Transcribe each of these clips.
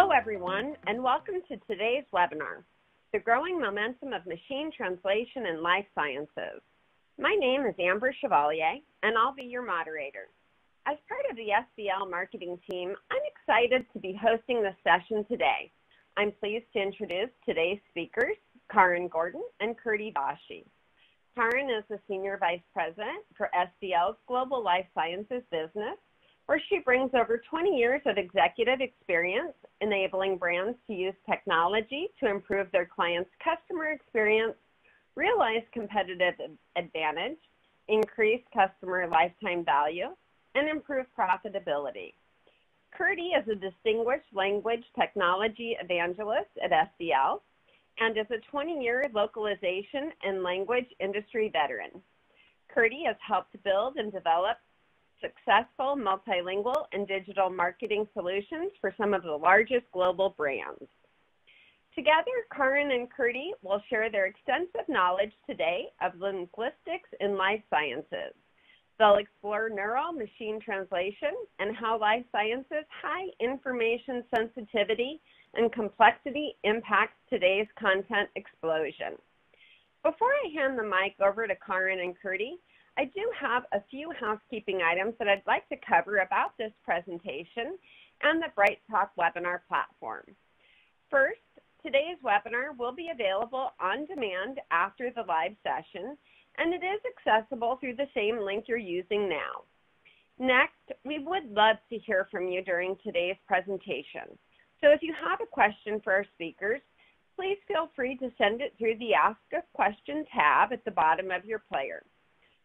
Hello, everyone, and welcome to today's webinar, The Growing Momentum of Machine Translation in Life Sciences. My name is Amber Chevalier, and I'll be your moderator. As part of the SDL marketing team, I'm excited to be hosting this session today. I'm pleased to introduce today's speakers, Kaarin Gordon and Kirti Vashee. Kaarin is the Senior Vice President for SDL's Global Life Sciences business, where she brings over 20 years of executive experience enabling brands to use technology to improve their clients' customer experience, realize competitive advantage, increase customer lifetime value, and improve profitability. Kirti is a distinguished language technology evangelist at SDL and is a 20-year localization and language industry veteran. Kirti has helped build and develop successful multilingual and digital marketing solutions for some of the largest global brands. Together, Kaarin and Kirti will share their extensive knowledge today of linguistics in life sciences. They'll explore neural machine translation and how life sciences' high information sensitivity and complexity impacts today's content explosion. Before I hand the mic over to Kaarin and Kirti, I do have a few housekeeping items that I'd like to cover about this presentation and the BrightTalk webinar platform. First, today's webinar will be available on demand after the live session, and it is accessible through the same link you're using now. Next, we would love to hear from you during today's presentation. So if you have a question for our speakers, please feel free to send it through the Ask a Question tab at the bottom of your player.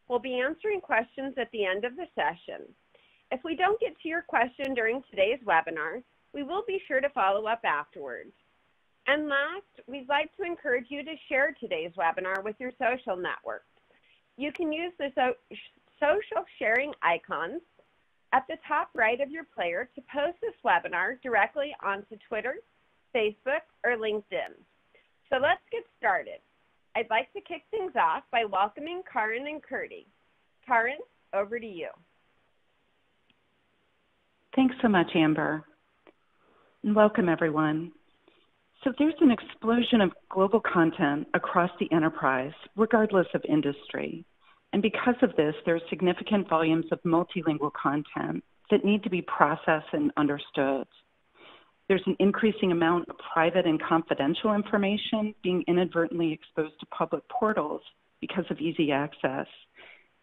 We'll be answering questions at the end of the session. If we don't get to your question during today's webinar, we will be sure to follow up afterwards. And last, we'd like to encourage you to share today's webinar with your social networks. You can use the social sharing icons at the top right of your player to post this webinar directly onto Twitter, Facebook, or LinkedIn. So let's get started. I'd like to kick things off by welcoming Kaarin and Kirti. Kaarin, over to you. Thanks so much, Amber. And welcome, everyone. So there's an explosion of global content across the enterprise, regardless of industry. And because of this, there are significant volumes of multilingual content that need to be processed and understood. There's an increasing amount of private and confidential information being inadvertently exposed to public portals because of easy access.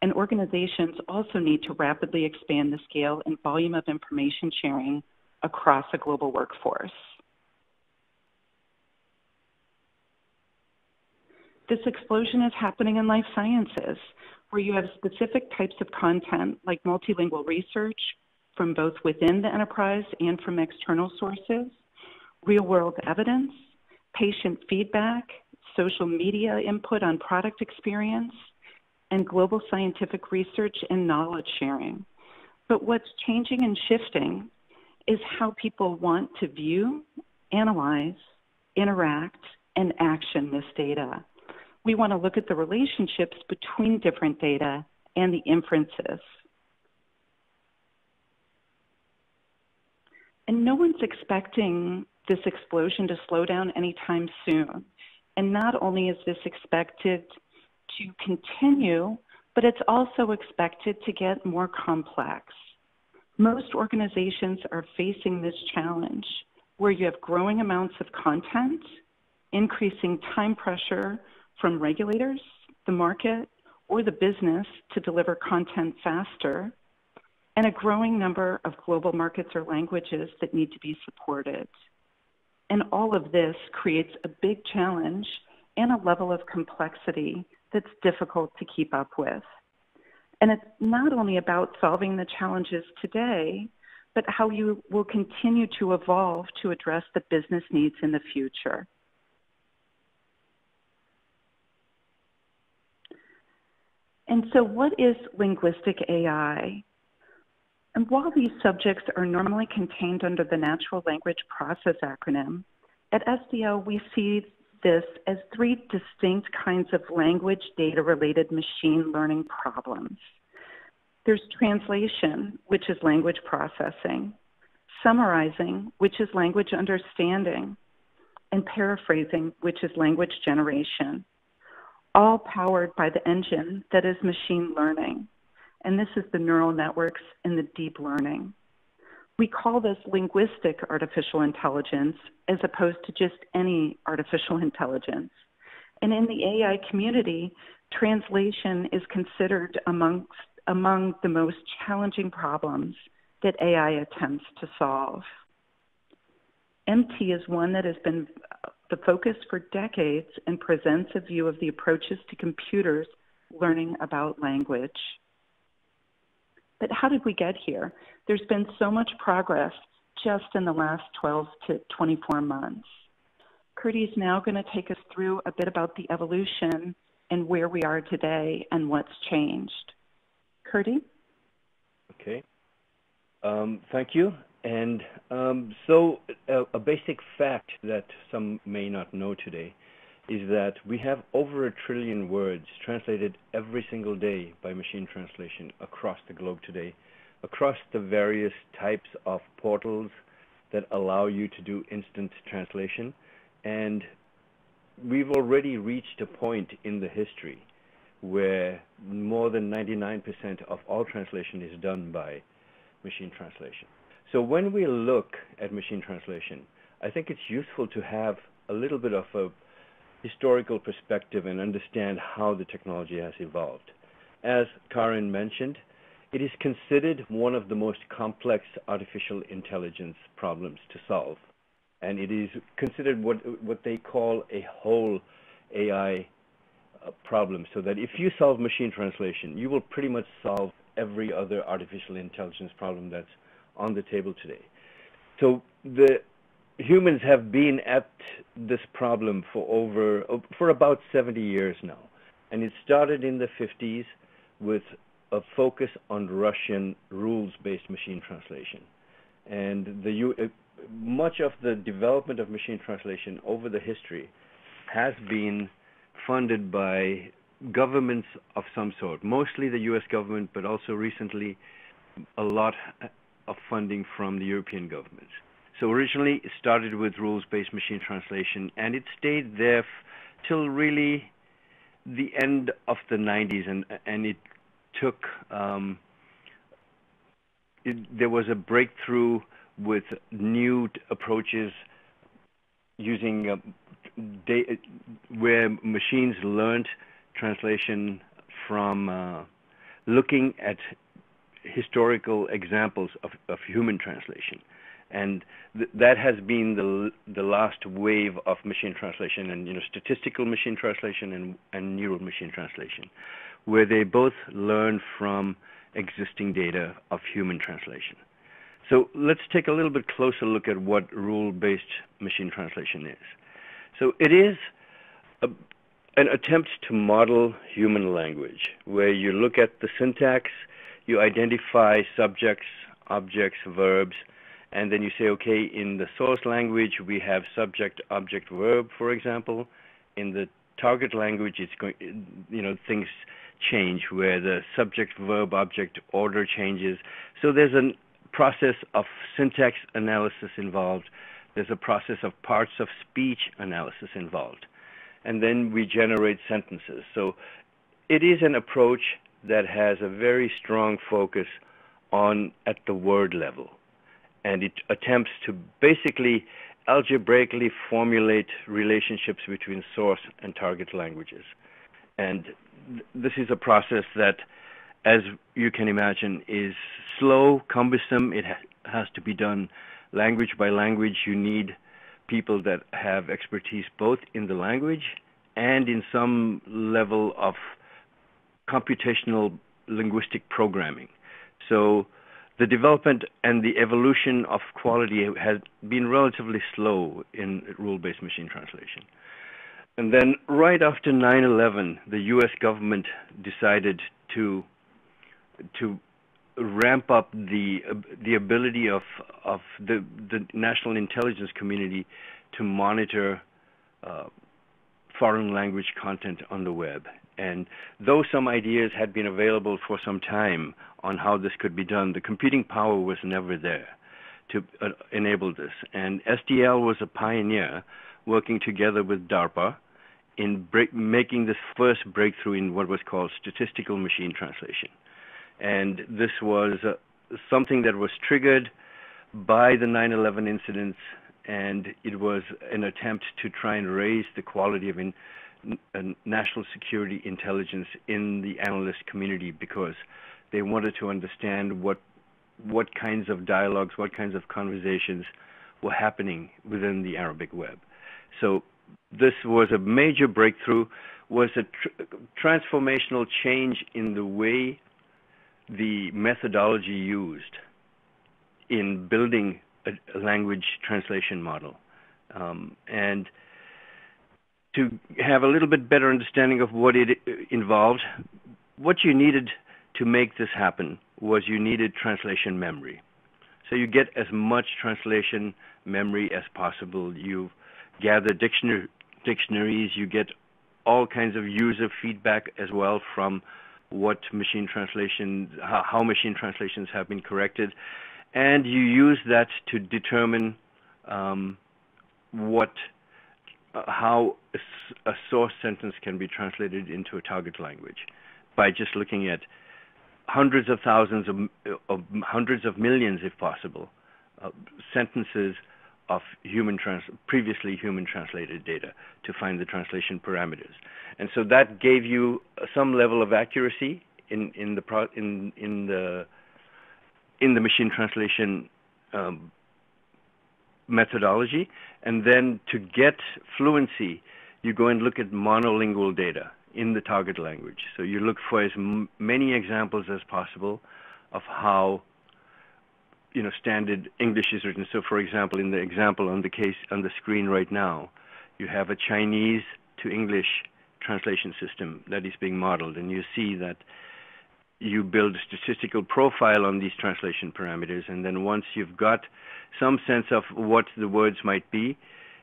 And organizations also need to rapidly expand the scale and volume of information sharing across a global workforce. This explosion is happening in life sciences, where you have specific types of content like multilingual research from both within the enterprise and from external sources, real-world evidence, patient feedback, social media input on product experience, and global scientific research and knowledge sharing. But what's changing and shifting is how people want to view, analyze, interact, and action this data. We want to look at the relationships between different data and the inferences. And no one's expecting this explosion to slow down anytime soon. And not only is this expected to continue, but it's also expected to get more complex. Most organizations are facing this challenge where you have growing amounts of content, increasing time pressure from regulators, the market, or the business to deliver content faster, and a growing number of global markets or languages that need to be supported. And all of this creates a big challenge and a level of complexity that's difficult to keep up with. And it's not only about solving the challenges today, but how you will continue to evolve to address the business needs in the future. And so what is linguistic AI? And while these subjects are normally contained under the Natural Language Process acronym, at SDL we see this as three distinct kinds of language data-related machine learning problems. There's translation, which is language processing, summarizing, which is language understanding, and paraphrasing, which is language generation, all powered by the engine that is machine learning. And this is the neural networks and the deep learning. We call this linguistic artificial intelligence as opposed to just any artificial intelligence. And in the AI community, translation is considered among the most challenging problems that AI attempts to solve. MT is one that has been the focus for decades and presents a view of the approaches to computers learning about language. But how did we get here? There's been so much progress just in the last 12 to 24 months. Kirti is now going to take us through a bit about the evolution and where we are today and what's changed. Kirti? Okay. Thank you. And so a basic fact that some may not know today is that we have over 1 trillion words translated every single day by machine translation across the globe today, across the various types of portals that allow you to do instant translation. And we've already reached a point in the history where more than 99% of all translation is done by machine translation. So when we look at machine translation, I think it's useful to have a little bit of a historical perspective and understand how the technology has evolved. As Kaarin mentioned, it is considered one of the most complex artificial intelligence problems to solve. And it is considered what they call a whole AI problem, so that if you solve machine translation, you will pretty much solve every other artificial intelligence problem that's on the table today. So the humans have been at this problem for about 70 years now. And it started in the 50s with a focus on Russian rules-based machine translation. And much of the development of machine translation over the history has been funded by governments of some sort, mostly the US government, but also recently a lot of funding from the European governments. So originally it started with rules-based machine translation, and it stayed there till really the end of the 90s, and it took, there was a breakthrough with new approaches using where machines learned translation from looking at historical examples of human translation. And that has been the last wave of machine translation, and statistical machine translation and neural machine translation, where they both learn from existing data of human translation. So let's take a little bit closer look at what rule-based machine translation is. So it is an attempt to model human language, where you look at the syntax, you identify subjects, objects, verbs, and then you say, okay, in the source language, we have subject, object, verb, for example. In the target language, it's going, things change where the subject, verb, object order changes. So there's a process of syntax analysis involved. There's a process of parts of speech analysis involved. And then we generate sentences. So it is an approach that has a very strong focus at the word level. And it attempts to basically algebraically formulate relationships between source and target languages. And this is a process that, as you can imagine, is slow, cumbersome. It has to be done language by language. You need people that have expertise both in the language and in some level of computational linguistic programming. So the development and the evolution of quality has been relatively slow in rule-based machine translation. And then right after 9/11, the US government decided to ramp up the ability of the national intelligence community to monitor foreign language content on the web. And though some ideas had been available for some time on how this could be done, the computing power was never there. to enable this. And SDL was a pioneer working together with DARPA in making this first breakthrough in what was called statistical machine translation. And this was something that was triggered by the 9/11 incidents, and it was an attempt to try and raise the quality of national security intelligence in the analyst community, because they wanted to understand what kinds of dialogues, what kinds of conversations were happening within the Arabic web. So this was a major breakthrough, was a transformational change in the way the methodology used in building a language translation model. And to have a little bit better understanding of what it involved, what you needed to make this happen was you needed translation memory. So you get as much translation memory as possible. You gather dictionaries, you get all kinds of user feedback as well from what machine translation, how machine translations have been corrected, and you use that to determine how a source sentence can be translated into a target language by just looking at hundreds of thousands of hundreds of millions, if possible, sentences of previously human translated data to find the translation parameters. And so that gave you some level of accuracy in the machine translation methodology. And then to get fluency, you go and look at monolingual data in the target language. So you look for as many examples as possible of how standard English is written. So, for example, in the example on the screen right now, you have a Chinese to English translation system that is being modeled, and you see that you build a statistical profile on these translation parameters, and then once you've got some sense of what the words might be,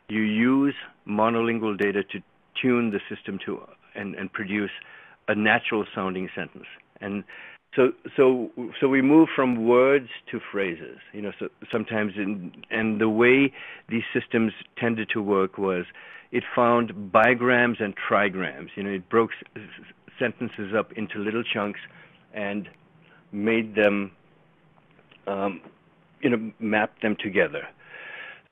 you use monolingual data to tune the system to and produce a natural sounding sentence. And so we move from words to phrases, so sometimes and the way these systems tended to work was it found bigrams and trigrams. It broke sentences up into little chunks and made them, map them together.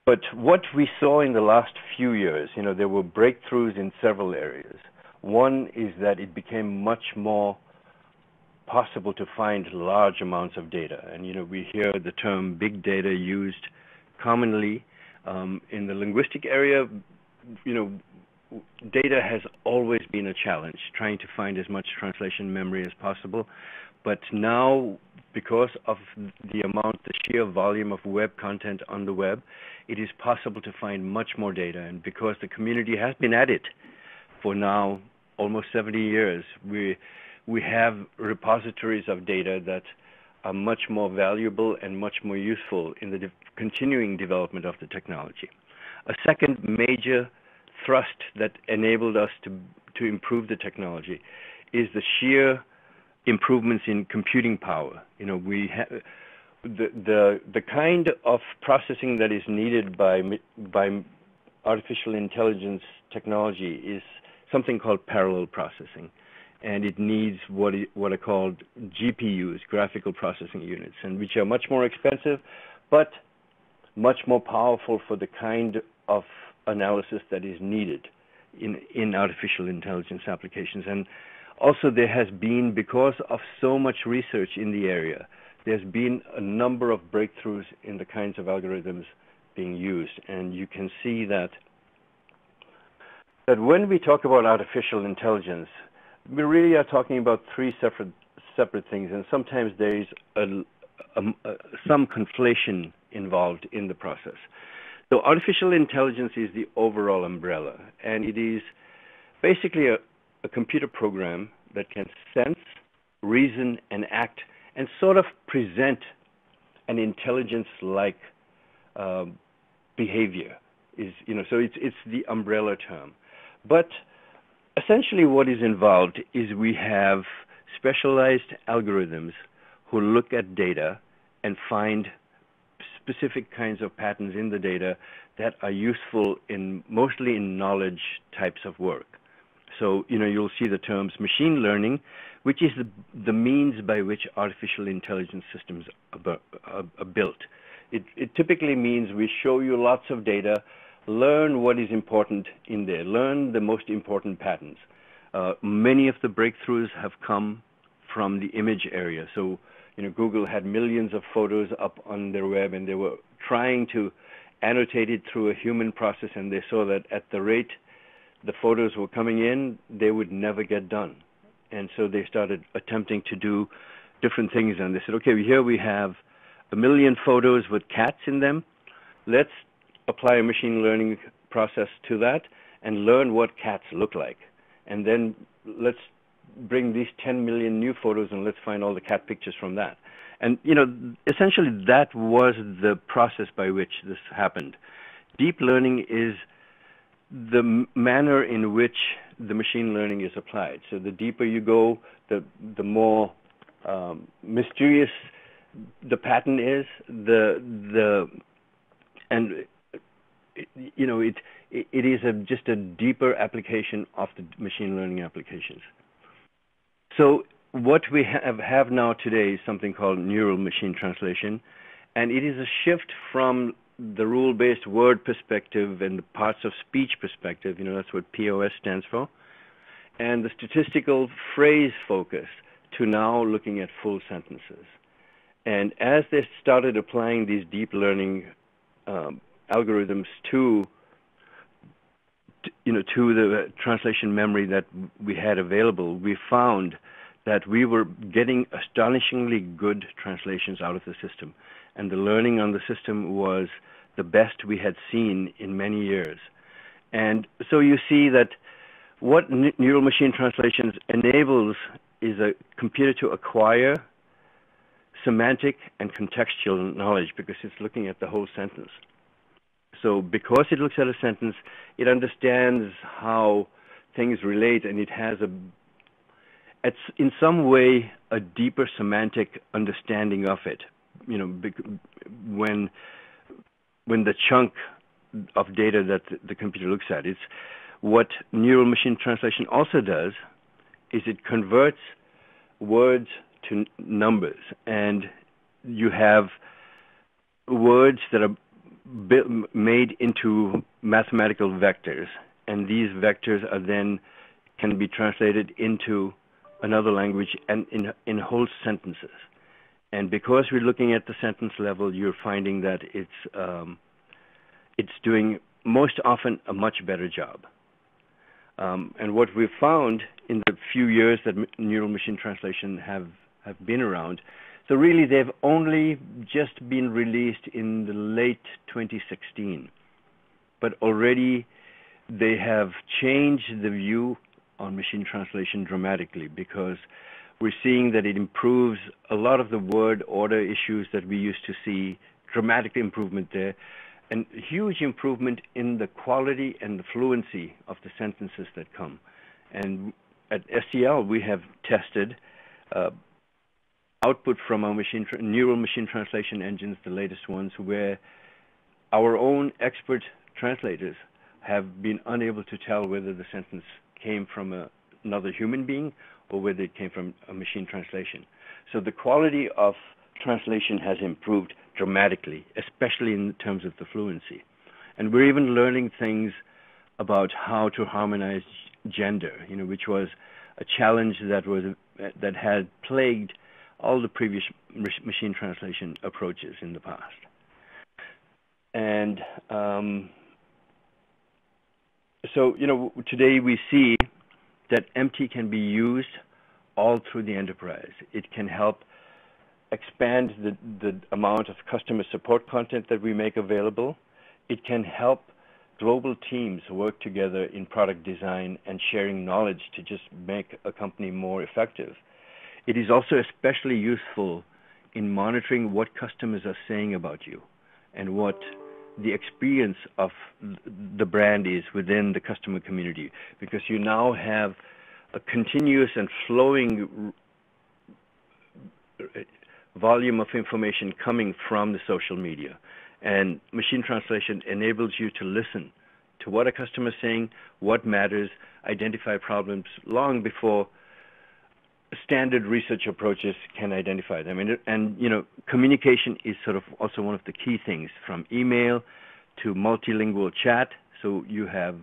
But what we saw in the last few years, there were breakthroughs in several areas. One is that it became much more possible to find large amounts of data. And, we hear the term big data used commonly in the linguistic area. Data has always been a challenge, trying to find as much translation memory as possible. But now, because of the sheer volume of web content on the web, it is possible to find much more data. And because the community has been at it for now almost 70 years, we have repositories of data that are much more valuable and much more useful in the continuing development of the technology. A second major thrust that enabled us to improve the technology is the sheer improvements in computing power. We have the kind of processing that is needed by artificial intelligence technology is something called parallel processing. And it needs what are called GPUs, graphical processing units, and which are much more expensive, but much more powerful for the kind of analysis that is needed in artificial intelligence applications. And also there has been, because of so much research in the area, there's been a number of breakthroughs in the kinds of algorithms being used. And you can see that when we talk about artificial intelligence, we really are talking about three separate things, and sometimes there is some conflation involved in the process. So artificial intelligence is the overall umbrella, and it is basically a computer program that can sense, reason, and act, and sort of present an intelligence-like behavior. So it's the umbrella term. But essentially what is involved is we have specialized algorithms who look at data and find specific kinds of patterns in the data that are useful mostly in knowledge types of work. So, you'll see the terms machine learning, which is the means by which artificial intelligence systems are built. It typically means we show you lots of data, learn what is important in there, learn the most important patterns. Many of the breakthroughs have come from the image area. So, Google had millions of photos up on their web, and they were trying to annotate it through a human process, and they saw that at the rate the photos were coming in, they would never get done. And so they started attempting to do different things, and they said, okay, here we have 1 million photos with cats in them. Let's apply a machine learning process to that and learn what cats look like. And then let's bring these 10 million new photos and let's find all the cat pictures from that. And, essentially that was the process by which this happened. Deep learning is the manner in which the machine learning is applied. So the deeper you go, the more mysterious the pattern is, it is just a deeper application of the machine learning applications. So what we have now today is something called neural machine translation, and it is a shift from the rule-based word perspective and the parts of speech perspective, that's what POS stands for, and the statistical phrase focus to now looking at full sentences. And as they started applying these deep learning algorithms to the translation memory that we had available, we found that we were getting astonishingly good translations out of the system. And the learning on the system was the best we had seen in many years. And so you see that what neural machine translations enables is a computer to acquire semantic and contextual knowledge because it's looking at the whole sentence. So because it looks at a sentence, it understands how things relate, and it has it's in some way a deeper semantic understanding of it. When the chunk of data that the computer looks at, it's what neural machine translation also does is it converts words to numbers, and you have words that are made into mathematical vectors, and these vectors are then can be translated into another language and in whole sentences. And because we're looking at the sentence level, you're finding that it's doing most often a much better job. And what we've found in the few years that neural machine translation have been around, so really they've only just been released in the late 2016, but already they have changed the view on machine translation dramatically, because we're seeing that it improves a lot of the word order issues that we used to see, dramatic improvement there, and huge improvement in the quality and the fluency of the sentences that come. And at SDL, we have tested output from our neural machine translation engines, the latest ones, where our own expert translators have been unable to tell whether the sentence came from another human being or whether it came from a machine translation. So the quality of translation has improved dramatically, especially in terms of the fluency. And we're even learning things about how to harmonize gender, which was a challenge that had plagued all the previous machine translation approaches in the past. And so, today we see that MT can be used all through the enterprise. It can help expand the amount of customer support content that we make available. It can help global teams work together in product design and sharing knowledge to just make a company more effective. It is also especially useful in monitoring what customers are saying about you and what the experience of the brand is within the customer community, because you now have a continuous and flowing volume of information coming from the social media. And machine translation enables you to listen to what a customer is saying, what matters, identify problems long before standard research approaches can identify them. And communication is sort of also one of the key things, from email to multilingual chat. So you have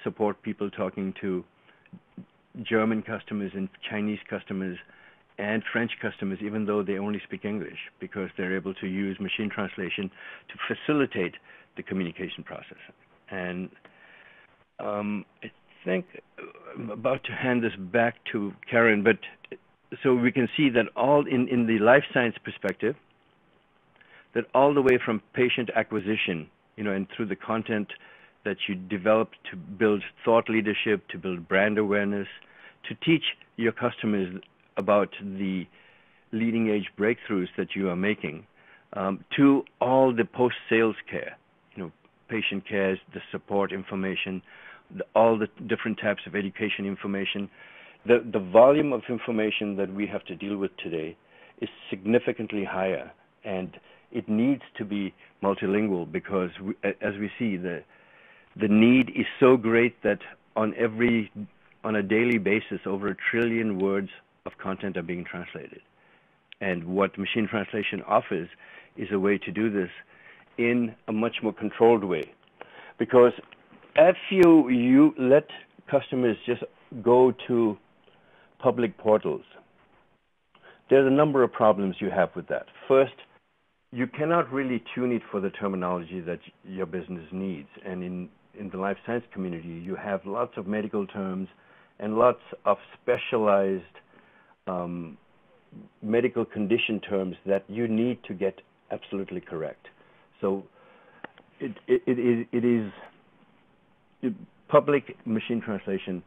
support people talking to German customers and Chinese customers and French customers, even though they only speak English, because they're able to use machine translation to facilitate the communication process. And I think I'm about to hand this back to Kaarin, but so we can see that all in the life science perspective, that all the way from patient acquisition, and through the content that you develop to build thought leadership, to build brand awareness, to teach your customers about the leading edge breakthroughs that you are making, to all the post-sales care, patient cares, the support information, all the different types of education information. The volume of information that we have to deal with today is significantly higher, and it needs to be multilingual because, as we see, the need is so great that on a daily basis, over 1 trillion words of content are being translated. And what machine translation offers is a way to do this in a much more controlled way. Because if you let customers just go to public portals, there's a number of problems you have with that. First, you cannot really tune it for the terminology that your business needs. And in the life science community, you have lots of medical terms and lots of specialized medical condition terms that you need to get absolutely correct. So public machine translation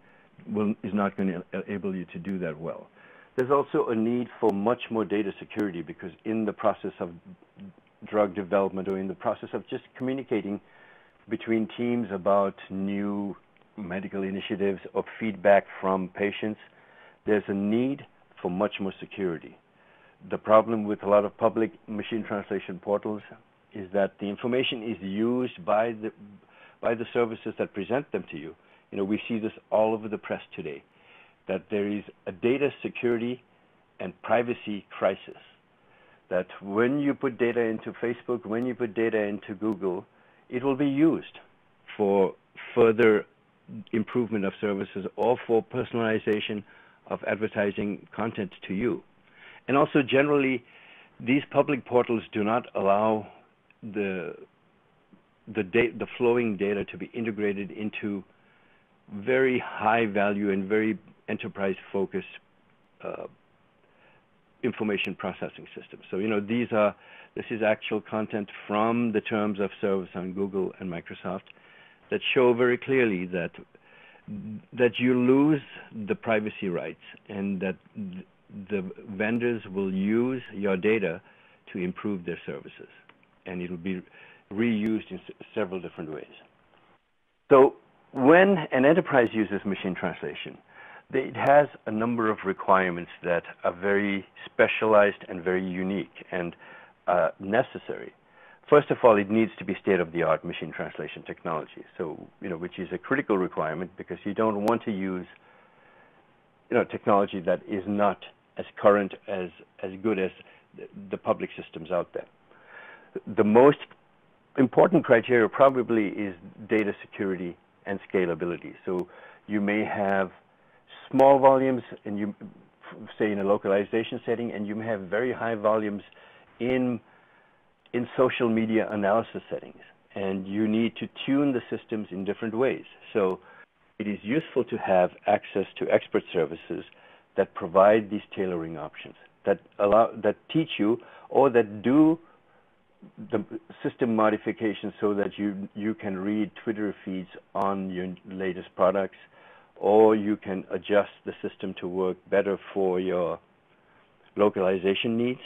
is not going to enable you to do that well. There's also a need for much more data security, because in the process of drug development, or in the process of just communicating between teams about new medical initiatives or feedback from patients, there's a need for much more security. The problem with a lot of public machine translation portals is that the information is used by the services that present them to you. We see this all over the press today, that there is a data security and privacy crisis. That when you put data into Facebook, when you put data into Google, it will be used for further improvement of services or for personalization of advertising content to you. And also, generally, these public portals do not allow the flowing data to be integrated into very high value and very enterprise focused information processing systems. So this is actual content from the terms of service on Google and Microsoft that show very clearly that you lose the privacy rights, and that the vendors will use your data to improve their services, and it will be reused in several different ways. So when an enterprise uses machine translation, it has a number of requirements that are very specialized and very unique and necessary. First of all, it needs to be state-of-the-art machine translation technology, so which is a critical requirement, because you don't want to use technology that is not as current, as good as the public systems out there. The most important criteria probably is data security and scalability. So you may have small volumes, and you say in a localization setting, and you may have very high volumes in social media analysis settings, and you need to tune the systems in different ways. So it is useful to have access to expert services that provide these tailoring options, that teach you, or that do the system modifications so that you can read Twitter feeds on your latest products, or you can adjust the system to work better for your localization needs.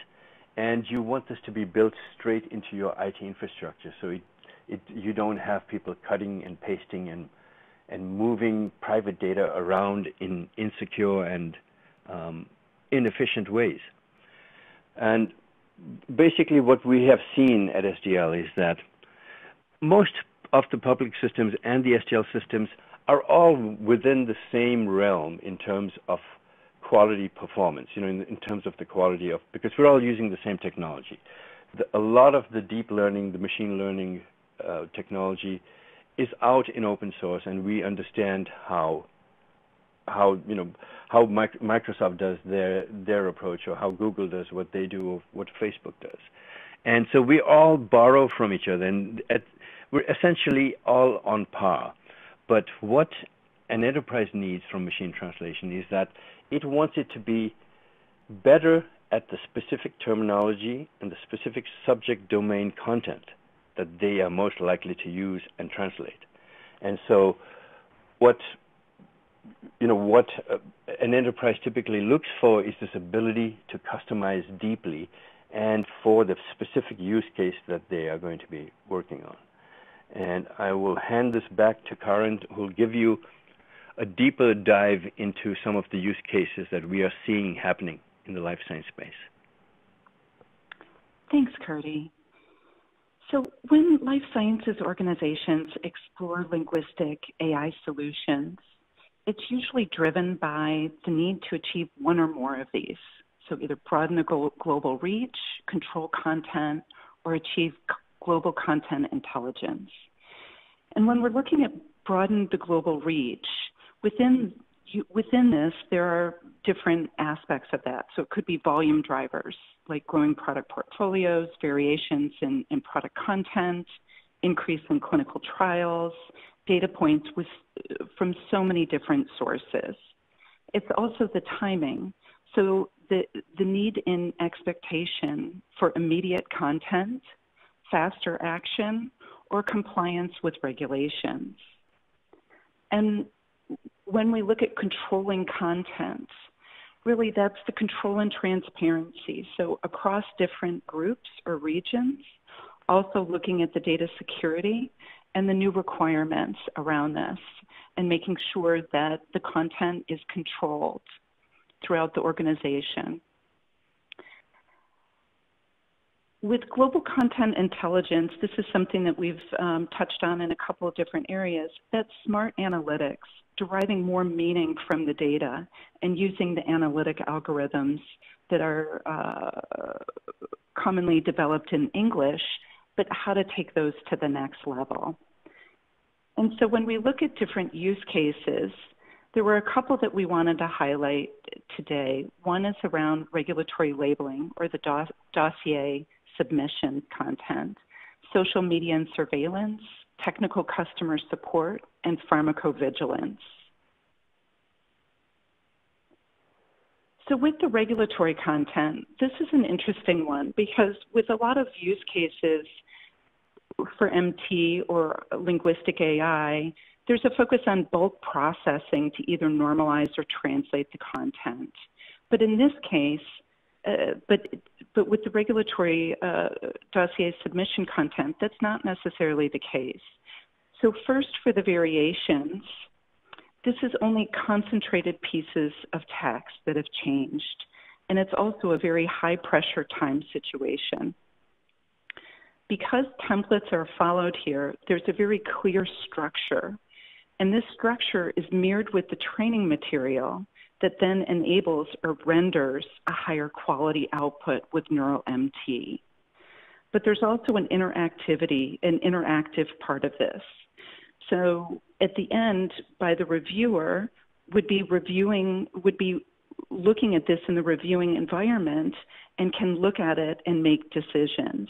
And you want this to be built straight into your IT infrastructure, so you don't have people cutting and pasting and moving private data around in insecure and inefficient ways. And basically what we have seen at SDL is that most of the public systems and the SDL systems are all within the same realm in terms of quality performance, in terms of the quality of, because we're all using the same technology. A lot of the deep learning, the machine learning technology is out in open source, and we understand how Microsoft does their approach, or how Google does what they do, or what Facebook does. And so we all borrow from each other, and we're essentially all on par. But what an enterprise needs from machine translation is that it wants it to be better at the specific terminology and the specific subject domain content that they are most likely to use and translate. And so what an enterprise typically looks for is this ability to customize deeply and for the specific use case that they are going to be working on. And I will hand this back to Kaarin, who will give you a deeper dive into some of the use cases that we are seeing happening in the life science space. Thanks, Kirti. So when life sciences organizations explore linguistic AI solutions, it's usually driven by the need to achieve one or more of these. So either broaden the global reach, control content, or achieve global content intelligence. And when we're looking at broaden the global reach, within this, there are different aspects of that. So it could be volume drivers, like growing product portfolios, variations in product content, increase in clinical trials, data points from so many different sources. It's also the timing. So the need in expectation for immediate content, faster action, or compliance with regulations. And when we look at controlling content, really that's the control and transparency. So across different groups or regions, also looking at the data security and the new requirements around this, and making sure that the content is controlled throughout the organization. With global content intelligence, this is something that we've touched on in a couple of different areas. That's smart analytics, deriving more meaning from the data and using the analytic algorithms that are commonly developed in English, but how to take those to the next level. And so when we look at different use cases, there were a couple that we wanted to highlight today. One is around regulatory labeling, or the dossier submission content, social media and surveillance, technical customer support, and pharmacovigilance. So with the regulatory content, this is an interesting one because with a lot of use cases for MT or linguistic AI, there's a focus on bulk processing to either normalize or translate the content. But in this case, but with the regulatory dossier submission content, that's not necessarily the case. So first, for the variations, this is only concentrated pieces of text that have changed, and it's also a very high pressure time situation. Because templates are followed here, there's a very clear structure, and this structure is mirrored with the training material that then enables or renders a higher quality output with neural MT. But there's also an interactive part of this. So at the end, by the reviewer, would be looking at this in the reviewing environment and can look at it and make decisions.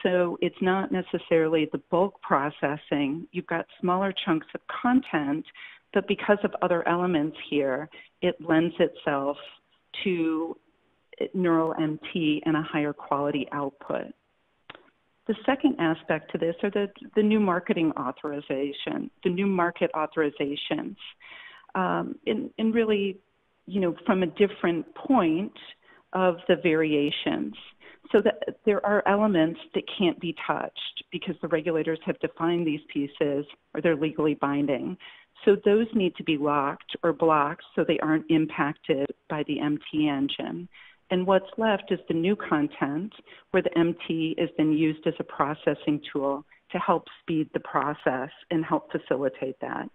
So it's not necessarily the bulk processing. You've got smaller chunks of content, but because of other elements here, it lends itself to neural MT and a higher quality output. The second aspect to this are the new marketing authorization, the new market authorizations, and really, from a different point of the variations. So that there are elements that can't be touched because the regulators have defined these pieces or they're legally binding. So those need to be locked or blocked so they aren't impacted by the MT engine. And what's left is the new content, where the MT is then used as a processing tool to help speed the process and help facilitate that.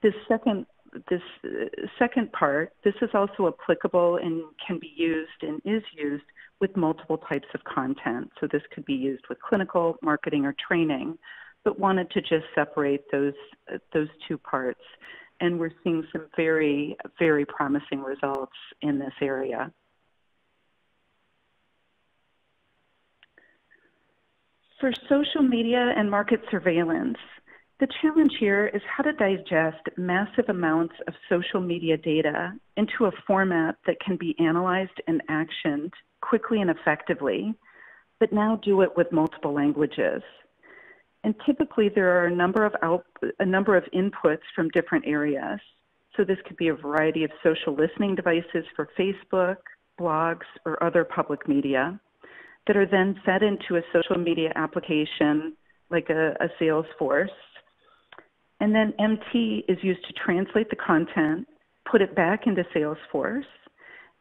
This second part, this is also applicable and can be used and is used with multiple types of content. So this could be used with clinical, marketing, or training, but wanted to just separate those two parts. And we're seeing some very, very promising results in this area. For social media and market surveillance, the challenge here is how to digest massive amounts of social media data into a format that can be analyzed and actioned quickly and effectively, but now do it with multiple languages. And typically there are a number of inputs from different areas. So this could be a variety of social listening devices for Facebook, blogs, or other public media that are then fed into a social media application like a Salesforce. And then MT is used to translate the content, put it back into Salesforce,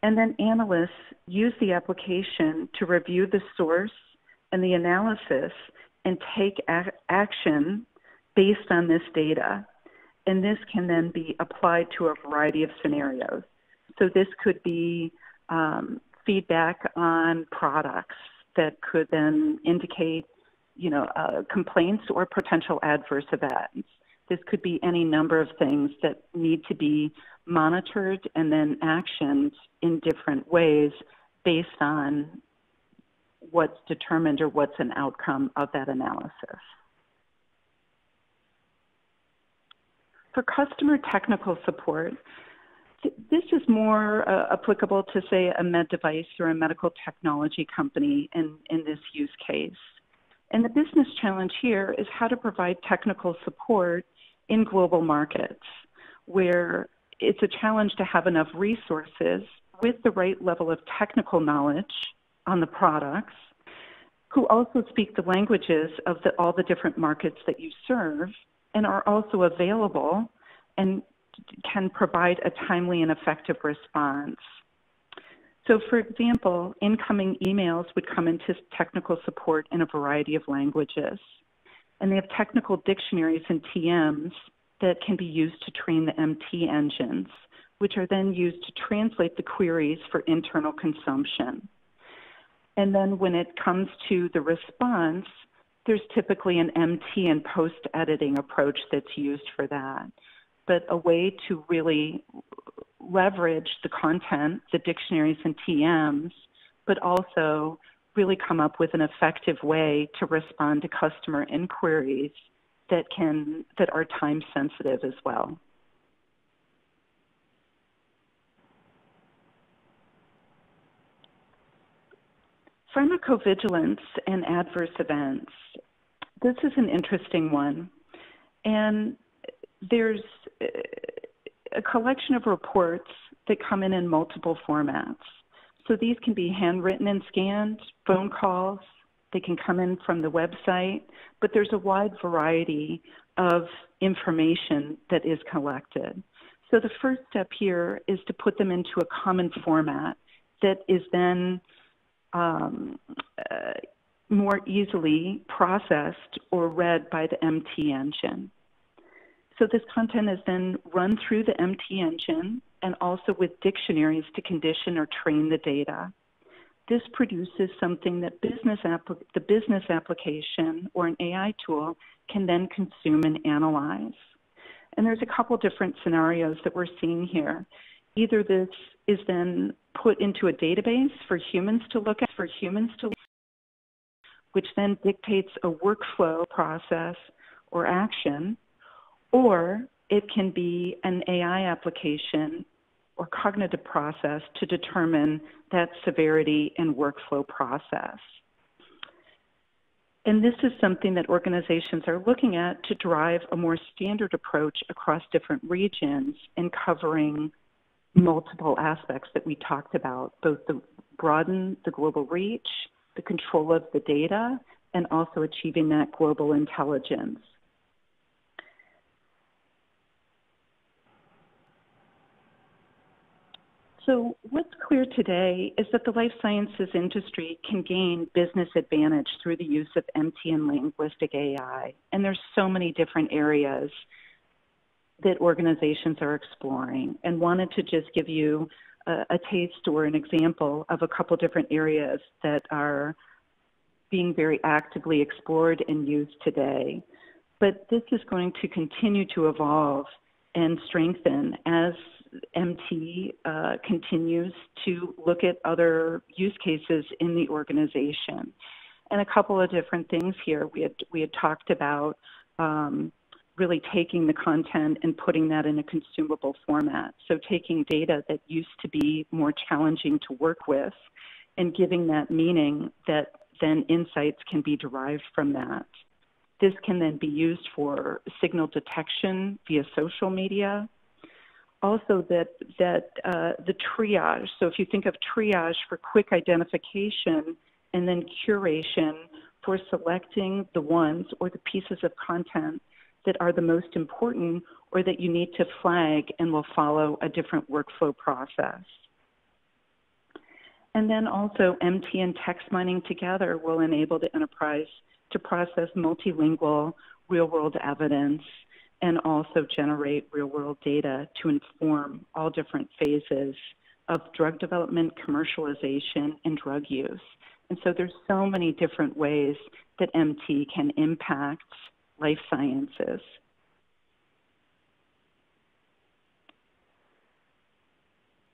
and then analysts use the application to review the source and the analysis and take action based on this data. And this can then be applied to a variety of scenarios. So this could be feedback on products that could then indicate, complaints or potential adverse events. This could be any number of things that need to be monitored and then actioned in different ways based on what's determined or what's an outcome of that analysis. For customer technical support, this is more applicable to, say, a med device or a medical technology company in this use case. And the business challenge here is how to provide technical support in global markets, where it's a challenge to have enough resources with the right level of technical knowledge on the products, who also speak the languages of all the different markets that you serve and are also available and can provide a timely and effective response. So for example, incoming emails would come into technical support in a variety of languages. And they have technical dictionaries and TMs that can be used to train the MT engines, which are then used to translate the queries for internal consumption. And then when it comes to the response, there's typically an MT and post-editing approach that's used for that. But a way to really leverage the content, the dictionaries and TMs, but also really come up with an effective way to respond to customer inquiries that are time sensitive as well. Pharmacovigilance and adverse events. This is an interesting one. And there's a collection of reports that come in multiple formats. So these can be handwritten and scanned, phone calls, they can come in from the website, but there's a wide variety of information that is collected. So the first step here is to put them into a common format that is then more easily processed or read by the MT engine. So this content is then run through the MT engine and also with dictionaries to condition or train the data. This produces something that the business application or an AI tool can then consume and analyze. And there's a couple different scenarios that we're seeing here. Either this is then put into a database for humans to look at, which then dictates a workflow process or action, or it can be an AI application or cognitive process to determine that severity and workflow process. And this is something that organizations are looking at to drive a more standard approach across different regions and covering multiple aspects that we talked about, both the broaden the global reach, the control of the data, and also achieving that global intelligence. So what's clear today is that the life sciences industry can gain business advantage through the use of MT and linguistic AI. And there's so many different areas that organizations are exploring, and wanted to just give you a taste or an example of a couple different areas that are being very actively explored and used today. But this is going to continue to evolve and strengthen as MT continues to look at other use cases in the organization. And a couple of different things here. We had talked about really taking the content and putting that in a consumable format. So taking data that used to be more challenging to work with and giving that meaning that then insights can be derived from that. This can then be used for signal detection via social media. Also the triage. So if you think of triage for quick identification and then curation for selecting the ones or the pieces of content that are the most important or that you need to flag and will follow a different workflow process. And then also MT and text mining together will enable the enterprise to process multilingual real-world evidence and also generate real-world data to inform all different phases of drug development, commercialization, and drug use. And so there's so many different ways that MT can impact life sciences.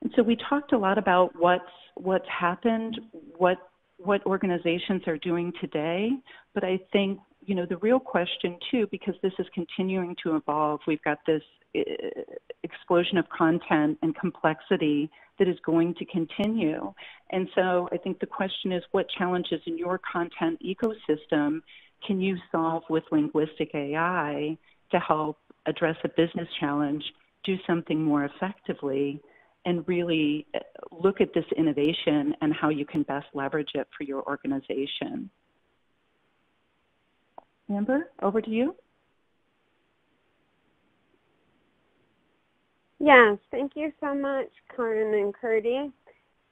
And so we talked a lot about what's happened, what organizations are doing today, but I think, you know, the real question too, because this is continuing to evolve, we've got this explosion of content and complexity that is going to continue. And so I think the question is, what challenges in your content ecosystem can you solve with linguistic AI to help address a business challenge, do something more effectively, and really look at this innovation and how you can best leverage it for your organization? Amber, over to you. Yes, thank you so much, Kaarin and Kirti,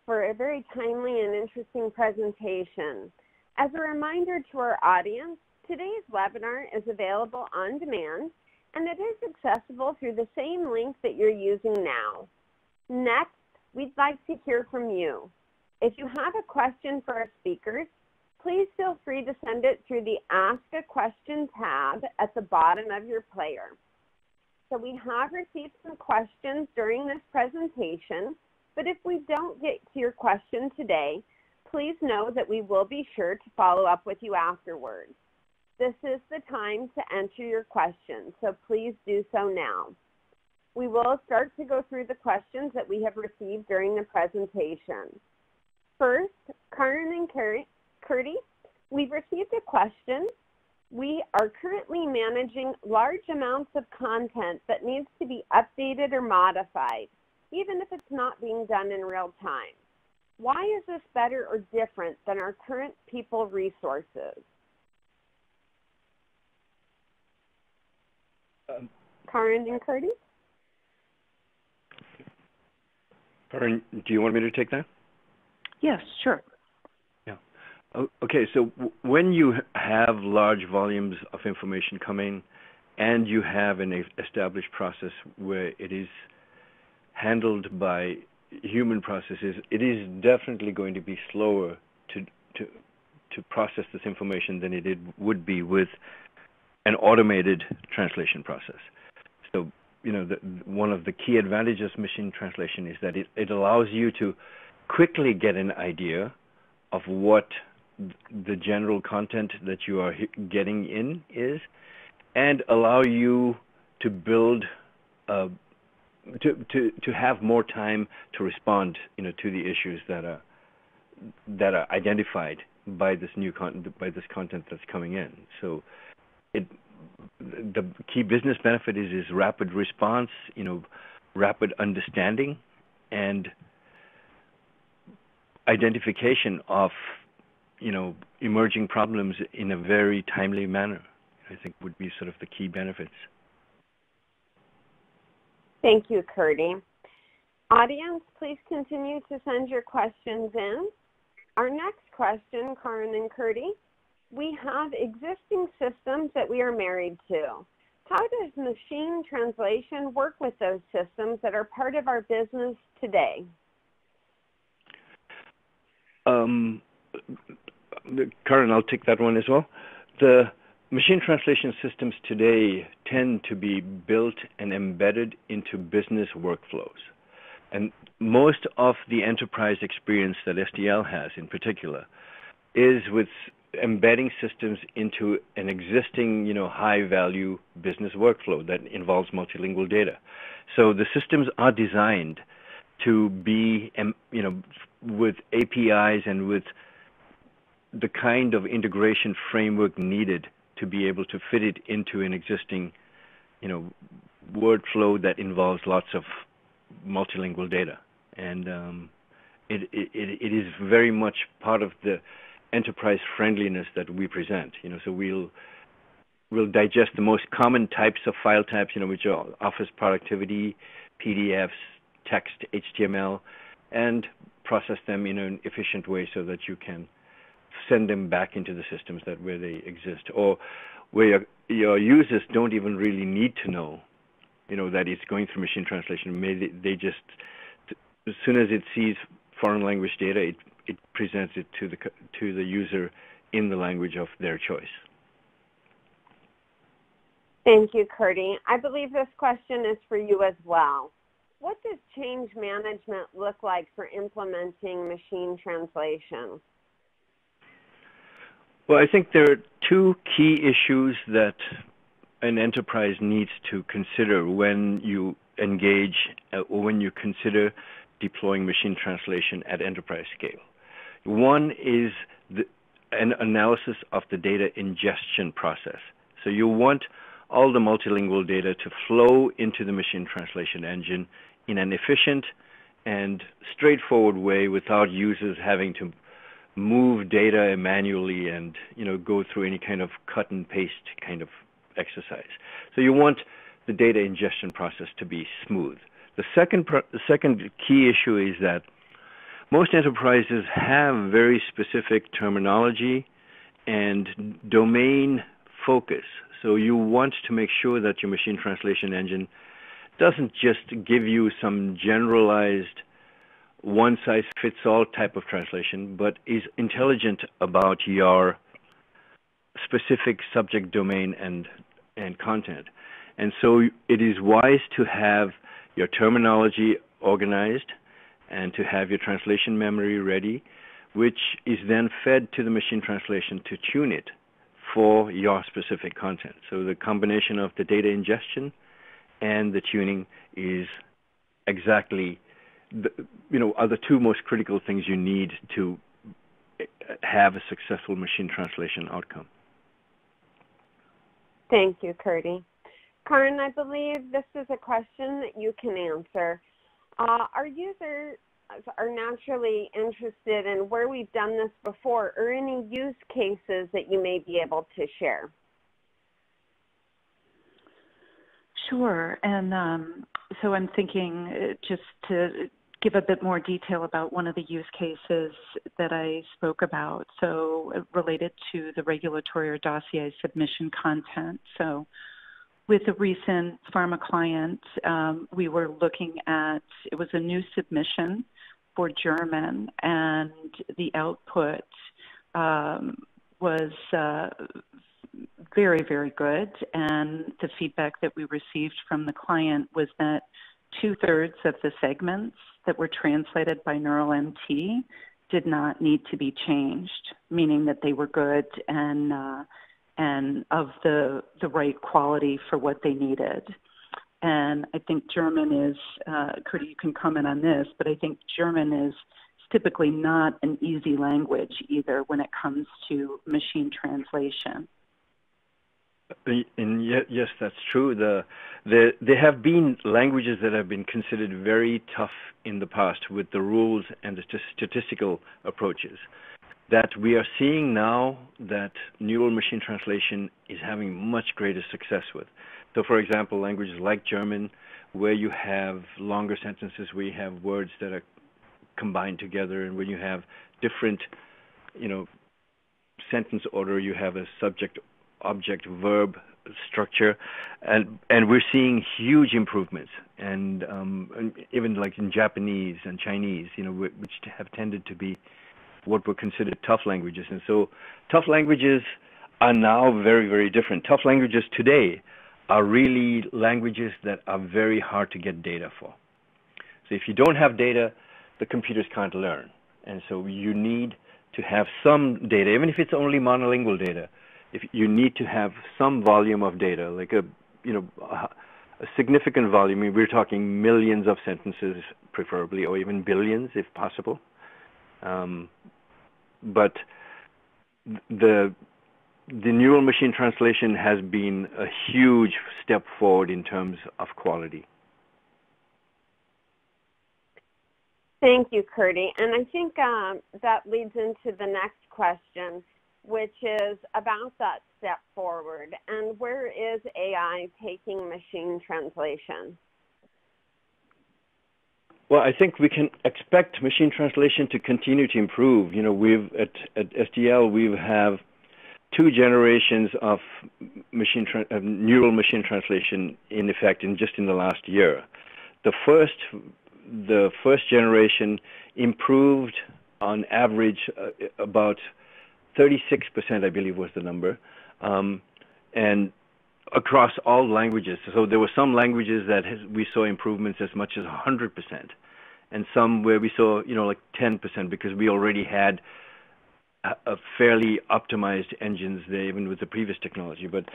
for a very timely and interesting presentation. As a reminder to our audience, today's webinar is available on demand, and it is accessible through the same link that you're using now. Next, we'd like to hear from you. If you have a question for our speakers, please feel free to send it through the Ask a Question tab at the bottom of your player. So we have received some questions during this presentation, but if we don't get to your question today, please know that we will be sure to follow up with you afterwards. This is the time to enter your questions, so please do so now. We will start to go through the questions that we have received during the presentation. First, Kaarin and Kirti, we've received a question. We are currently managing large amounts of content that needs to be updated or modified, even if it's not being done in real time. Why is this better or different than our current people resources? Kaarin and Kirti? Kaarin, do you want me to take that? Yes, sure. Yeah. Okay, so when you have large volumes of information coming and you have an established process where it is handled by human processes, it is definitely going to be slower to process this information than it would be with an automated translation process. So, you know, one of the key advantages of machine translation is that it allows you to quickly get an idea of what the general content that you are getting in is, and allow you to build to have more time to respond, you know, to the issues that are identified by this new content that's coming in. So the key business benefit is rapid response, you know, rapid understanding, and identification of, you know, emerging problems in a very timely manner, I think would be sort of the key benefits. Thank you, Kirti. Audience, please continue to send your questions in. Our next question, Kaarin and Kirti, we have existing systems that we are married to. How does machine translation work with those systems that are part of our business today? Kaarin, I'll take that one as well. The machine translation systems today tend to be built and embedded into business workflows. And most of the enterprise experience that SDL has in particular is with embedding systems into an existing, high-value business workflow that involves multilingual data. So the systems are designed to be, with APIs and with the kind of integration framework needed to be able to fit it into an existing, workflow that involves lots of multilingual data. And it is very much part of the enterprise friendliness that we present. So we'll digest the most common types of file types, which are office productivity, PDFs, text, HTML, and process them in an efficient way so that you can send them back into the systems where they exist, or where your users don't even really need to know, that it's going through machine translation. They just, as soon as it sees foreign language data, it presents it to the user in the language of their choice. Thank you, Kirti. I believe this question is for you as well. What does change management look like for implementing machine translation? Well, I think there are two key issues that an enterprise needs to consider when you engage or when you consider deploying machine translation at enterprise scale. One is an analysis of the data ingestion process. So you want all the multilingual data to flow into the machine translation engine in an efficient and straightforward way without users having to move data manually and go through any kind of cut and paste kind of exercise. So you want the data ingestion process to be smooth. The second key issue is that most enterprises have very specific terminology and domain focus. So you want to make sure that your machine translation engine doesn't just give you some generalized one-size-fits-all type of translation, but is intelligent about your specific subject domain and content. And so it is wise to have your terminology organized and to have your translation memory ready, which is then fed to the machine translation to tune it for your specific content. So the combination of the data ingestion and the tuning is exactly are the two most critical things you need to have a successful machine translation outcome. Thank you, Kirti. Kaarin, I believe this is a question that you can answer. Our users are naturally interested in where we've done this before or any use cases that you may be able to share. Sure. And so I'm thinking just to give a bit more detail about one of the use cases that I spoke about, so related to the regulatory or dossier submission content. So with a recent pharma client, we were looking at, it was a new submission for German, and the output was very, very good. And the feedback that we received from the client was that 2/3 of the segments that were translated by Neural MT did not need to be changed, meaning that they were good and of the right quality for what they needed. And I think German is, Kirti, you can comment on this, but I think German is typically not an easy language either when it comes to machine translation. And yes, that's true. There have been languages that have been considered very tough in the past with the rules and the statistical approaches that we are seeing now that neural machine translation is having much greater success with. So, for example, languages like German, where you have longer sentences, where you have words that are combined together, and when you have different, sentence order, you have a subject, object, verb structure, and we're seeing huge improvements, and even like in Japanese and Chinese, which have tended to be what were considered tough languages. And so tough languages are now very, very different. Tough languages today are really languages that are very hard to get data for. So if you don't have data, the computers can't learn. And so you need to have some data, even if it's only monolingual data. If you need to have some volume of data, like a significant volume. I mean, we're talking millions of sentences, preferably, or even billions, if possible. But the neural machine translation has been a huge step forward in terms of quality. Thank you, Kirti. And I think that leads into the next question, which is about that step forward. And where is AI taking machine translation? Well, I think we can expect machine translation to continue to improve. We've at SDL, we have 2 generations of neural machine translation in effect in the last year. The first generation improved on average about 36%, I believe was the number, and across all languages. So there were some languages that we saw improvements as much as 100%, and some where we saw, like 10%, because we already had a fairly optimized engines there, even with the previous technology. But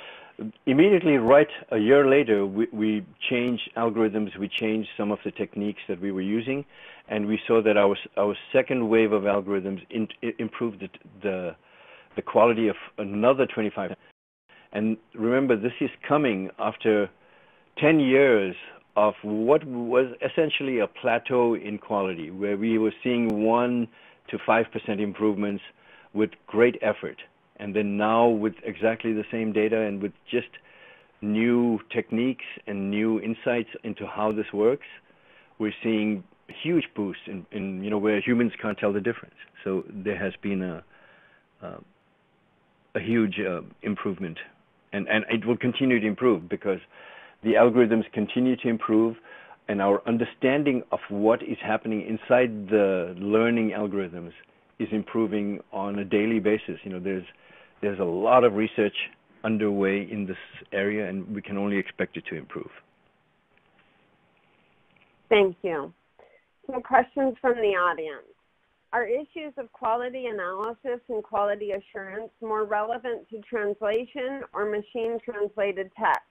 immediately, right a year later, we changed algorithms, we changed some of the techniques that we were using, and we saw that our second wave of algorithms improved the quality of another 25%. And remember, this is coming after 10 years of what was essentially a plateau in quality, where we were seeing 1 to 5% improvements with great effort. And then now, with exactly the same data and with just new techniques and new insights into how this works, we're seeing huge boosts in where humans can't tell the difference. So there has been a huge improvement, and it will continue to improve because the algorithms continue to improve, and our understanding of what is happening inside the learning algorithms is improving on a daily basis. There's a lot of research underway in this area, and we can only expect it to improve. Thank you. Some questions from the audience. Are issues of quality analysis and quality assurance more relevant to translation or machine-translated text?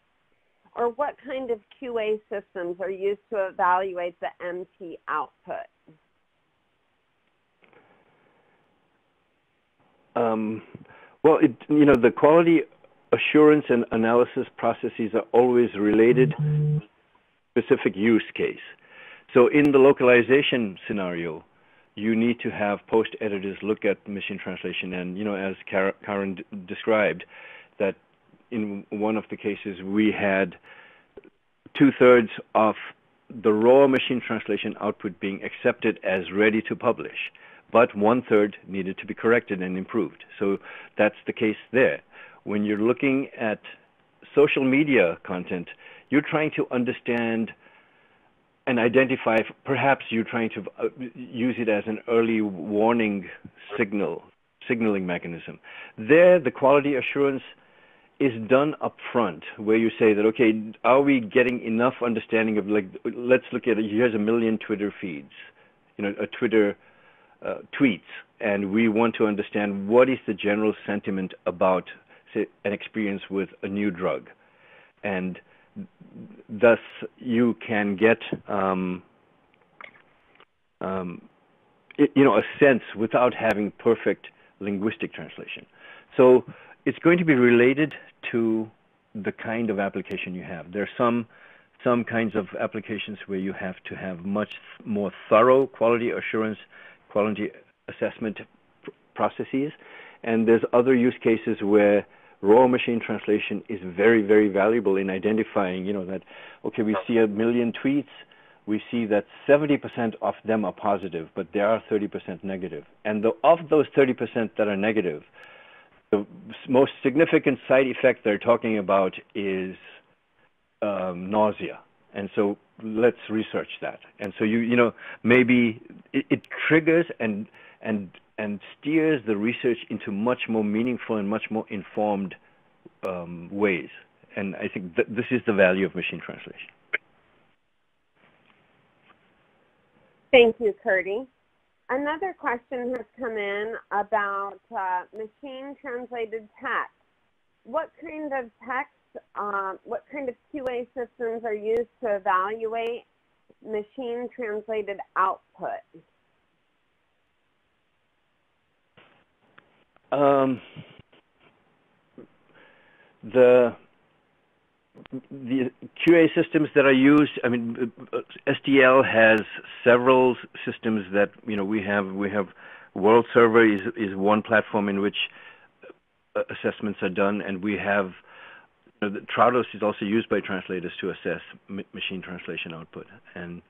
Or what kind of QA systems are used to evaluate the MT output? Well, the quality assurance and analysis processes are always related to specific use case. So in the localization scenario, you need to have post editors look at machine translation, and as Kaarin described, that in one of the cases we had 2/3 of the raw machine translation output being accepted as ready to publish, but 1/3 needed to be corrected and improved. So that's the case there. When you're looking at social media content, you're trying to understand and identify, perhaps you're trying to use it as an early warning signaling mechanism. There, the quality assurance is done up front, where you say that, okay, are we getting enough understanding of, like, let's look at it, here's 1 million Twitter feeds, a Twitter tweets, and we want to understand what is the general sentiment about, say, an experience with a new drug. And thus, you can get a sense without having perfect linguistic translation. So it's going to be related to the kind of application you have. There are some kinds of applications where you have to have much more thorough quality assurance, quality assessment processes, and there's other use cases where raw machine translation is very, very valuable in identifying, that, okay, we see 1 million tweets, we see that 70% of them are positive, but there are 30% negative. And of those 30% that are negative, the most significant side effect they're talking about is nausea. And so let's research that. And so maybe it triggers and steers the research into much more meaningful and much more informed ways. And I think that this is the value of machine translation. Thank you, Kirti. Another question has come in about machine-translated text. What kind of text, what kind of QA systems are used to evaluate machine-translated output? The QA systems that are used, SDL has several systems that, we have World Server is one platform in which assessments are done, and we have, Trados is also used by translators to assess machine translation output. And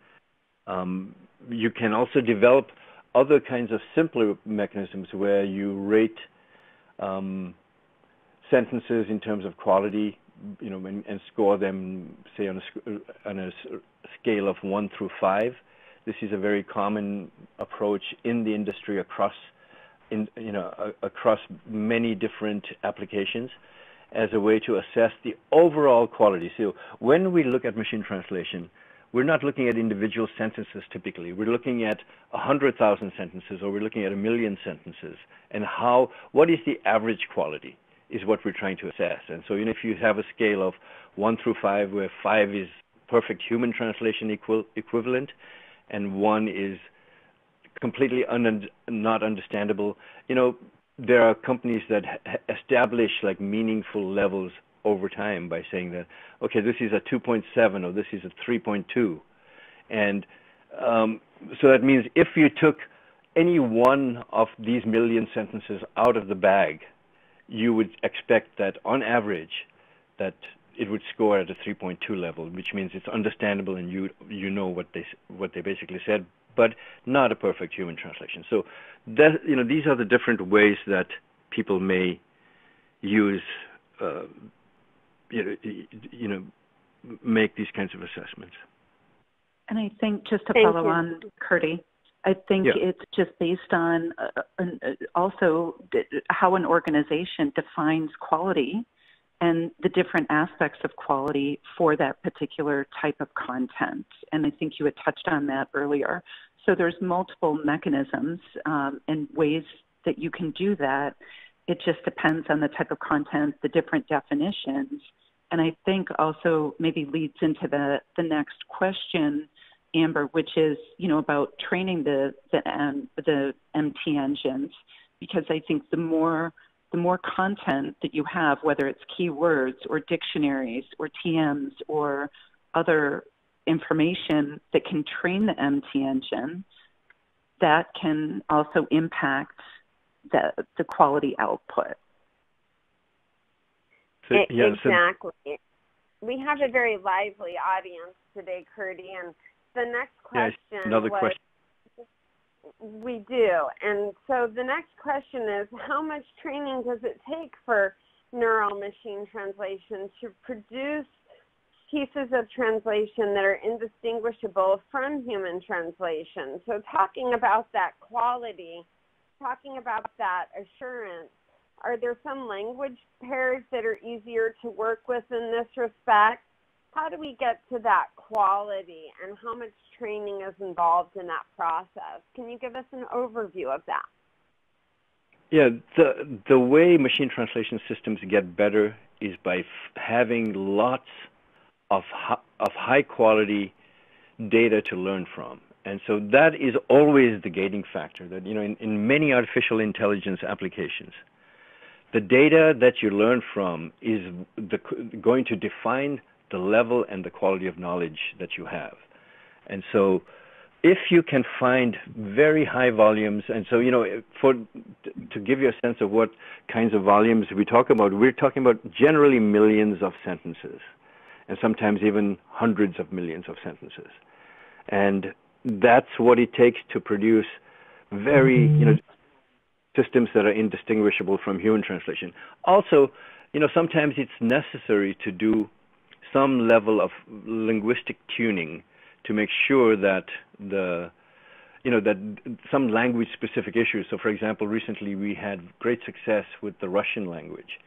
you can also develop other kinds of simpler mechanisms where you rate sentences in terms of quality, and score them, say, on a scale of 1 through 5. This is a very common approach in the industry across many different applications as a way to assess the overall quality. So when we look at machine translation, we're not looking at individual sentences typically. We're looking at 100,000 sentences, or we're looking at 1 million sentences, and what is the average quality is what we're trying to assess. And so if you have a scale of 1 through 5, where 5 is perfect human translation equivalent, and 1 is completely not understandable, there are companies that establish like meaningful levels over time by saying that, okay, this is a 2.7 or this is a 3.2. And so that means if you took any one of these million sentences out of the bag, you would expect that on average that it would score at a 3.2 level, which means it's understandable and you know what they basically said, but not a perfect human translation. So that, these are the different ways that people may use make these kinds of assessments. And I think just to follow on, Kirti, I think it's just based on also how an organization defines quality and the different aspects of quality for that particular type of content. And I think you had touched on that earlier. So there's multiple mechanisms and ways that you can do that. It just depends on the type of content, the different definitions. And I think also maybe leads into the next question, Amber, which is, about training the MT engines, because I think the more content that you have, whether it's keywords or dictionaries or TMs or other information that can train the MT engine, that can also impact the quality output. So, exactly. We have a very lively audience today, Kirti, and the next question another question. We do. And so the next question is, how much training does it take for neural machine translation to produce pieces of translation that are indistinguishable from human translation? So talking about that quality, talking about that assurance, are there some language pairs that are easier to work with in this respect? How do we get to that quality, and how much training is involved in that process? Can you give us an overview of that? Yeah, the way machine translation systems get better is by having lots of high quality data to learn from. And so that is always the gating factor, that in many artificial intelligence applications, the data that you learn from is going to define the level and the quality of knowledge that you have. And so if you can find very high volumes, and so, to give you a sense of what kinds of volumes we talk about, we're talking about generally millions of sentences, and sometimes even hundreds of millions of sentences. And that's what it takes to produce very, systems that are indistinguishable from human translation. Also, sometimes it's necessary to do some level of linguistic tuning to make sure that that some language-specific issues. So, for example, recently we had great success with the Russian language,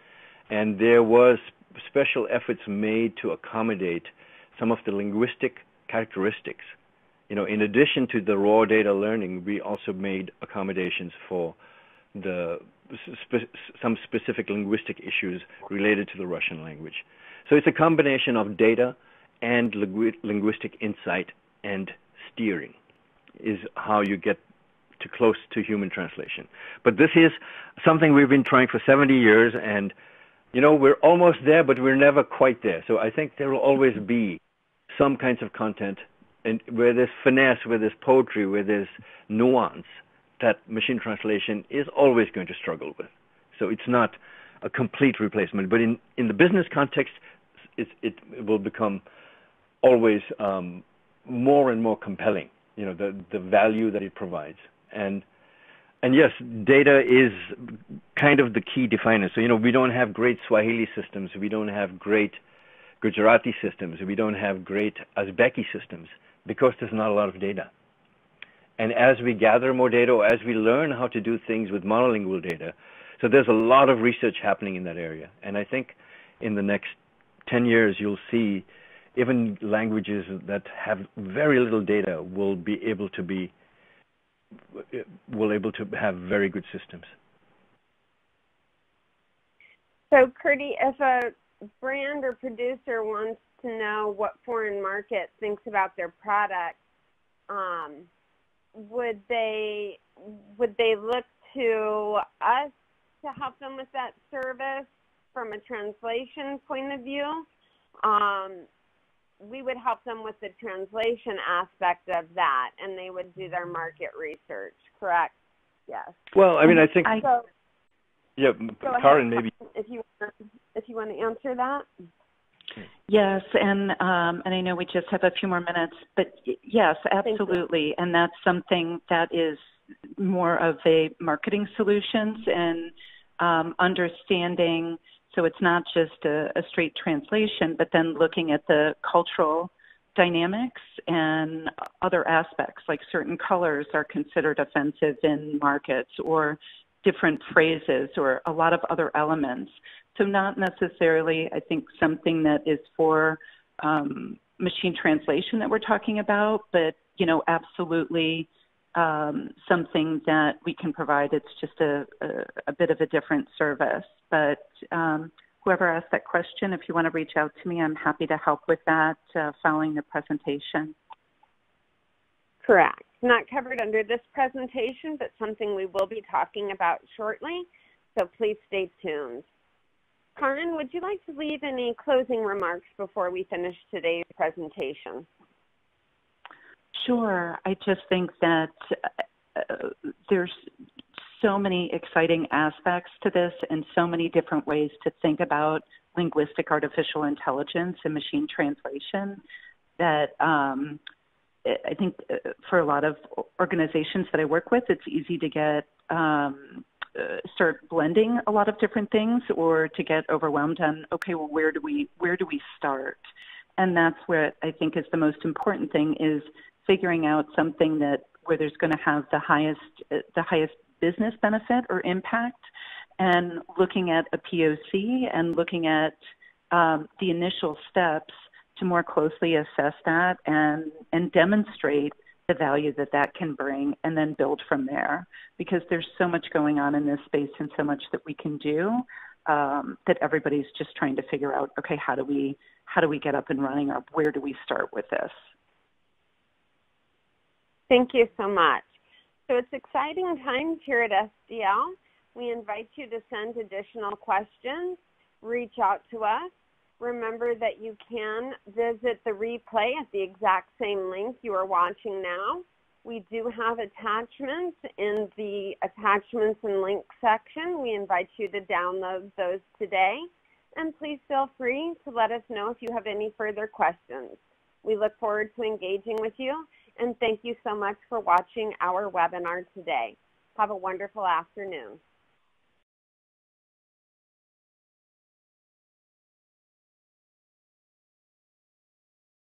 and there was special efforts made to accommodate some of the linguistic characteristics. In addition to the raw data learning, we also made accommodations for some specific linguistic issues related to the Russian language. So it's a combination of data and linguistic insight and steering is how you get to close to human translation. But this is something we've been trying for 70 years, and we're almost there, but we're never quite there. So I think there will always be some kinds of content, and where there's finesse, where there's poetry, where there's nuance, that machine translation is always going to struggle with. So it's not a complete replacement, but in the business context, it will become always more and more compelling, the value that it provides. And yes, data is kind of the key definer. So, we don't have great Swahili systems. We don't have great Gujarati systems. We don't have great Uzbeki systems because there's not a lot of data. And as we gather more data, or as we learn how to do things with monolingual data, so there's a lot of research happening in that area. And I think in the next 10 years, you'll see even languages that have very little data will able to have very good systems. So, Kirti, if a brand or producer wants to know what foreign market thinks about their product, would they look to us to help them with that service from a translation point of view? We would help them with the translation aspect of that, and they would do their market research, correct? Yes. Well, I mean, I think... Yeah, Kaarin, maybe... If you want to answer that. Yes, and I know we just have a few more minutes, but yes, absolutely. And that's something that is more of a marketing solutions and understanding. So it's not just a straight translation, but then looking at the cultural dynamics and other aspects, like certain colors are considered offensive in markets, or different phrases, or a lot of other elements. So not necessarily, I think, something that is for machine translation that we're talking about, but, absolutely something that we can provide. It's just a bit of a different service. But whoever asked that question, if you want to reach out to me, I'm happy to help with that following the presentation. Correct. Not covered under this presentation, but something we will be talking about shortly. So please stay tuned. Kaarin, would you like to leave any closing remarks before we finish today's presentation? Sure. I just think that there's so many exciting aspects to this and so many different ways to think about linguistic artificial intelligence and machine translation that I think for a lot of organizations that I work with, it's easy to get start blending a lot of different things, or to get overwhelmed on, okay, well, where do we start? And that's where I think is the most important thing, is figuring out something where there's going to have the highest business benefit or impact, and looking at a POC and looking at the initial steps to more closely assess that and demonstrate the value that can bring, and then build from there. Because there's so much going on in this space and so much that we can do that everybody's just trying to figure out, okay, how do we get up and running, or where do we start with this? Thank you so much. So it's exciting times here at SDL. We invite you to send additional questions, reach out to us. Remember that you can visit the replay at the exact same link you are watching now. We do have attachments in the attachments and links section. We invite you to download those today. And please feel free to let us know if you have any further questions. We look forward to engaging with you, and thank you so much for watching our webinar today. Have a wonderful afternoon.